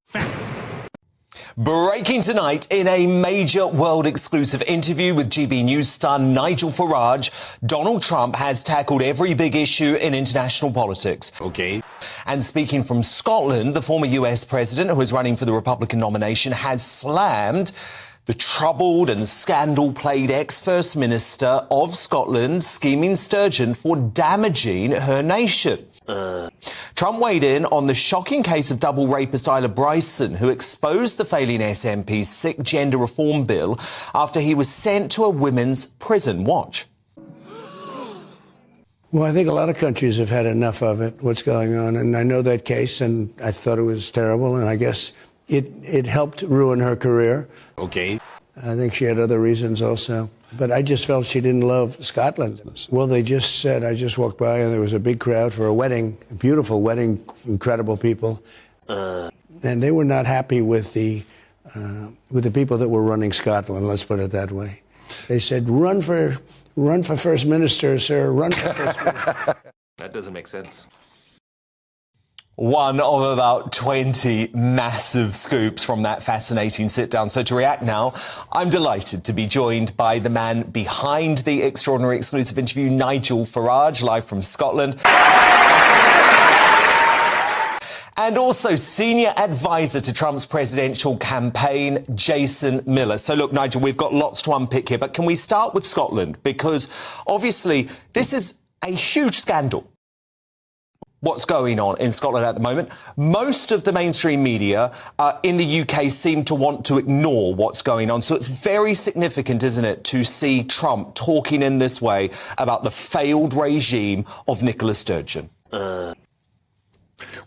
Fact. Breaking tonight in a major world-exclusive interview with GB News star Nigel Farage, Donald Trump has tackled every big issue in international politics. Okay. And speaking from Scotland, the former US president, who is running for the Republican nomination, has slammed the troubled and scandal-plagued ex-First Minister of Scotland, scheming Sturgeon, for damaging her nation. Trump weighed in on the shocking case of double rapist Isla Bryson, who exposed the failing SNP's sick gender reform bill after he was sent to a women's prison. Watch. Well, I think a lot of countries have had enough of it, what's going on. And I know that case, and I thought it was terrible. And I guess it helped ruin her career. Okay. I think she had other reasons also. But I just felt she didn't love Scotland. Well, they just said, I just walked by and there was a big crowd for a wedding, a beautiful wedding, incredible people. And they were not happy with the people that were running Scotland, let's put it that way. They said, run for First Minister, sir, run for First Minister. That doesn't make sense. One of about 20 massive scoops from that fascinating sit-down. So to react now, I'm delighted to be joined by the man behind the extraordinary exclusive interview, Nigel Farage, live from Scotland. And also senior advisor to Trump's presidential campaign, Jason Miller. So look, Nigel, we've got lots to unpick here, but can we start with Scotland? Because obviously this is a huge scandal. What's going on in Scotland at the moment. Most of the mainstream media in the UK seem to want to ignore what's going on. So it's very significant, isn't it, to see Trump talking in this way about the failed regime of Nicola Sturgeon. Well,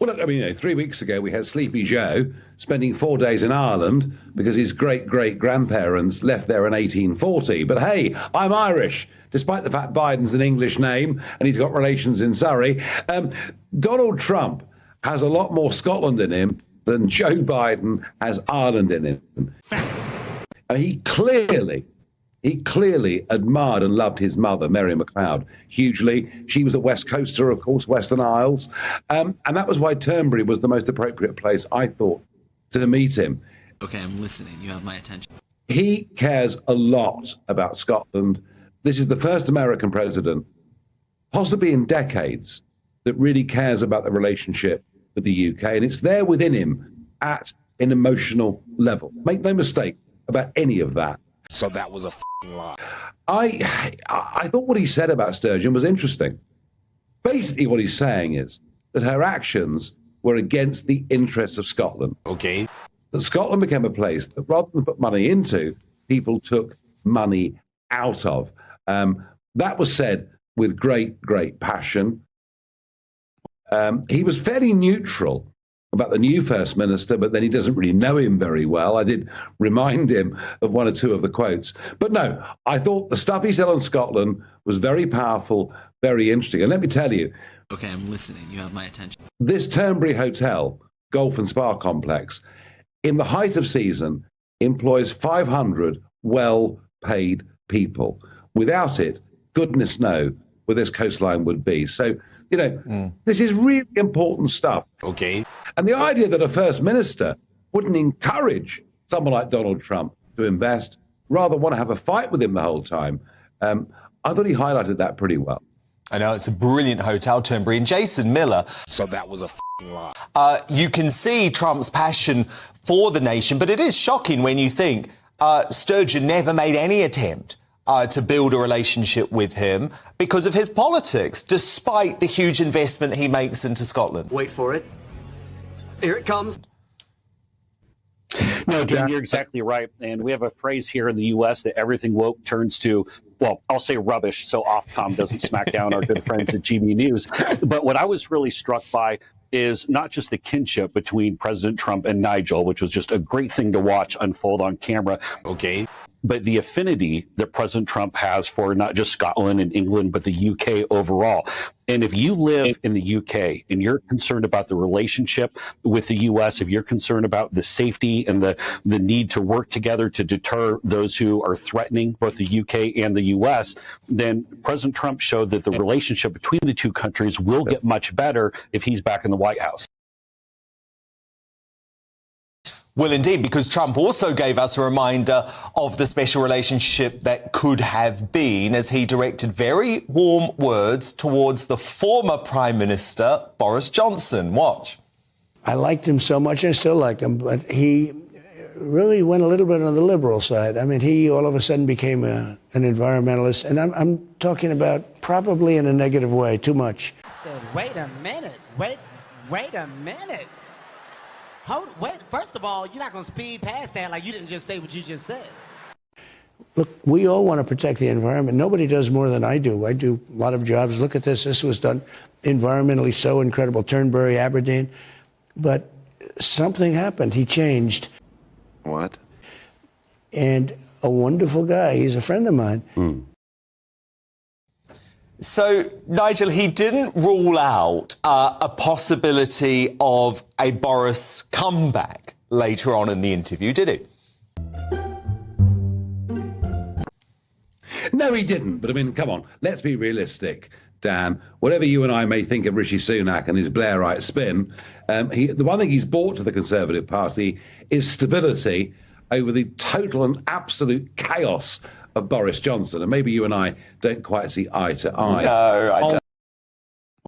look, I mean, 3 weeks ago we had Sleepy Joe spending 4 days in Ireland because his great-great-grandparents left there in 1840. But hey, I'm Irish, despite the fact Biden's an English name and he's got relations in Surrey. Donald Trump has a lot more Scotland in him than Joe Biden has Ireland in him. Fact. He clearly admired and loved his mother, Mary McLeod, hugely. She was a West Coaster, of course, Western Isles. And that was why Turnberry was the most appropriate place, I thought, to meet him. Okay, I'm listening. You have my attention. He cares a lot about Scotland. This is the first American president, possibly in decades, that really cares about the relationship with the UK. And it's there within him at an emotional level. Make no mistake about any of that. So that was a lie. I thought what he said about Sturgeon was interesting. Basically, what he's saying is that her actions were against the interests of Scotland. Okay. That Scotland became a place that, rather than put money into, people took money out of. That was said with great passion. He was fairly neutral about the new First Minister, but then he doesn't really know him very well. I did remind him of one or two of the quotes. But no, I thought the stuff he said on Scotland was very powerful, very interesting. And let me tell you. Okay, I'm listening. You have my attention. This Turnberry Hotel, golf and spa complex, in the height of season, employs 500 well-paid people. Without it, goodness know where this coastline would be. So, this is really important stuff. Okay. And the idea that a First Minister wouldn't encourage someone like Donald Trump to invest, rather want to have a fight with him the whole time, I thought he highlighted that pretty well. I know, it's a brilliant hotel, Turnberry. And Jason Miller. So that was a lie. You can see Trump's passion for the nation, but it is shocking when you think Sturgeon never made any attempt to build a relationship with him because of his politics, despite the huge investment he makes into Scotland. Wait for it. Here it comes. No, Dan, you're exactly right. And we have a phrase here in the U.S. that everything woke turns to, well, I'll say rubbish, so Ofcom doesn't smack down our good friends at GB News. But what I was really struck by is not just the kinship between President Trump and Nigel, which was just a great thing to watch unfold on camera. Okay. But the affinity that President Trump has for not just Scotland and England, but the UK overall. And if you live in the UK and you're concerned about the relationship with the US, if you're concerned about the safety and the need to work together to deter those who are threatening both the UK and the US, then President Trump showed that the relationship between the two countries will get much better if he's back in the White House. Well, indeed, because Trump also gave us a reminder of the special relationship that could have been as he directed very warm words towards the former Prime Minister, Boris Johnson. Watch. I liked him so much, I still like him, but he really went a little bit on the liberal side. I mean, he all of a sudden became an environmentalist, and I'm talking about probably in a negative way, too much. I said, wait a minute, wait a minute. Wait, first of all, you're not going to speed past that like you didn't just say what you just said. Look, we all want to protect the environment. Nobody does more than I do. I do a lot of jobs. Look at this. This was done environmentally so incredible. Turnberry, Aberdeen. But something happened. He changed. What? And a wonderful guy. He's a friend of mine. So, Nigel, he didn't rule out a possibility of a Boris comeback later on in the interview, did he? No, he didn't. But I mean, come on, let's be realistic, Dan. Whatever you and I may think of Rishi Sunak and his Blairite spin, the one thing he's brought to the Conservative Party is stability over the total and absolute chaos of Boris Johnson. And maybe you and I don't quite see eye to eye. No,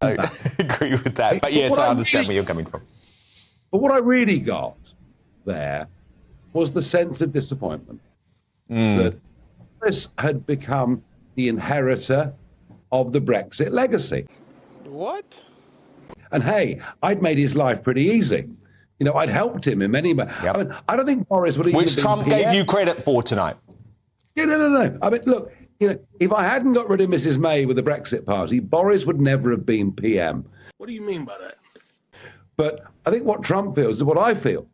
I don't agree with that. But yes, I understand where you're coming from. But what I really got there was the sense of disappointment that Boris had become the inheritor of the Brexit legacy. What? And hey, I'd made his life pretty easy. You know, I'd helped him in many ways. Yep. I mean, I don't think Boris would even Which Trump gave you credit for tonight. Yeah, no. I mean, look, you know, if I hadn't got rid of Mrs. May with the Brexit Party, Boris would never have been PM. What do you mean by that? But I think what Trump feels is what I feel,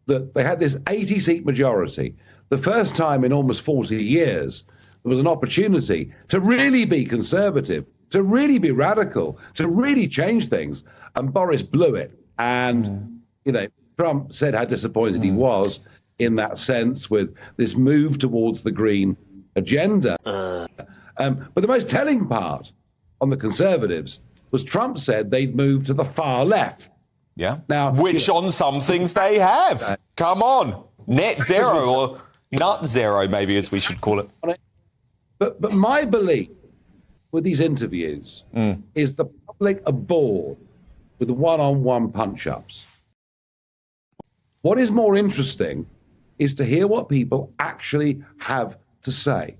that they had this 80-seat majority. The first time in almost 40 years, there was an opportunity to really be conservative, to really be radical, to really change things. And Boris blew it. And, you know, Trump said how disappointed he was in that sense with this move towards the green agenda. But the most telling part on the Conservatives was Trump said they'd move to the far left. Yeah. Now, which on some things they have. Come on. Net zero or nut zero, maybe, as we should call it. But my belief with these interviews is the public are bored with the one-on-one punch-ups. What is more interesting is to hear what people actually have to say,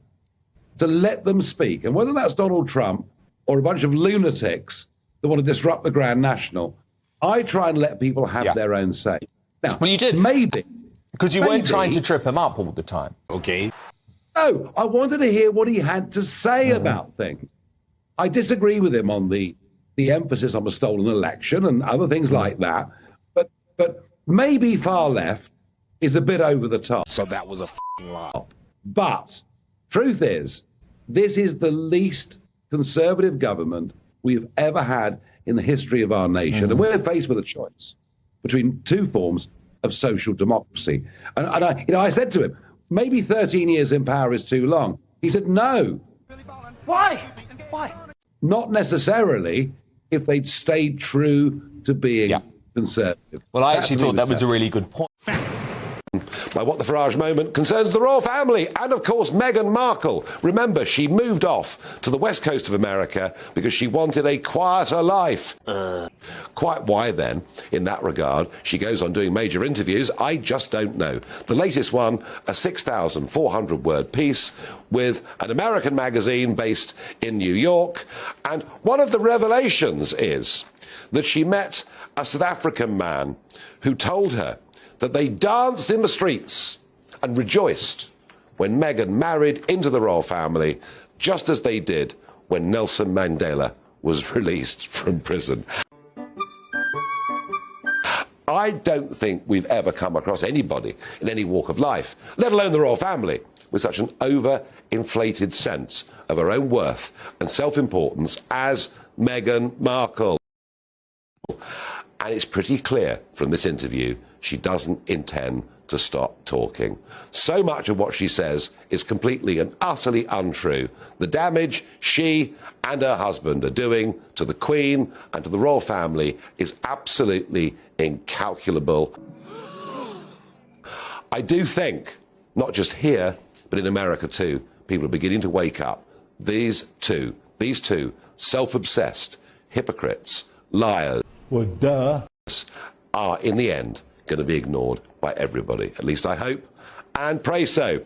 to let them speak. And whether that's Donald Trump or a bunch of lunatics that want to disrupt the Grand National, I try and let people have their own say. Now, well, you did. Maybe. Because you weren't trying to trip him up all the time. Okay. No, I wanted to hear what he had to say about things. I disagree with him on the emphasis on the stolen election and other things like that. But maybe far left is a bit over the top. So that was a lie. But truth is, this is the least conservative government we've ever had in the history of our nation. And we're faced with a choice between two forms of social democracy. And I said to him, maybe 13 years in power is too long. He said, no. Why? Why? Not necessarily if they'd stayed true to being conservative. Well, I actually thought that was a really good point. My What the Farage moment concerns the royal family and, of course, Meghan Markle. Remember, she moved off to the west coast of America because she wanted a quieter life. Quite why, then, in that regard, she goes on doing major interviews, I just don't know. The latest one, a 6,400-word piece with an American magazine based in New York. And one of the revelations is that she met a South African man who told her that they danced in the streets and rejoiced when Meghan married into the royal family, just as they did when Nelson Mandela was released from prison. I don't think we've ever come across anybody in any walk of life, let alone the royal family, with such an over-inflated sense of her own worth and self-importance as Meghan Markle. And it's pretty clear from this interview she doesn't intend to stop talking. So much of what she says is completely and utterly untrue. The damage she and her husband are doing to the Queen and to the royal family is absolutely incalculable. I do think, not just here, but in America too, people are beginning to wake up. These two self-obsessed hypocrites, liars, are in the end going to be ignored by everybody. At least I hope and pray so.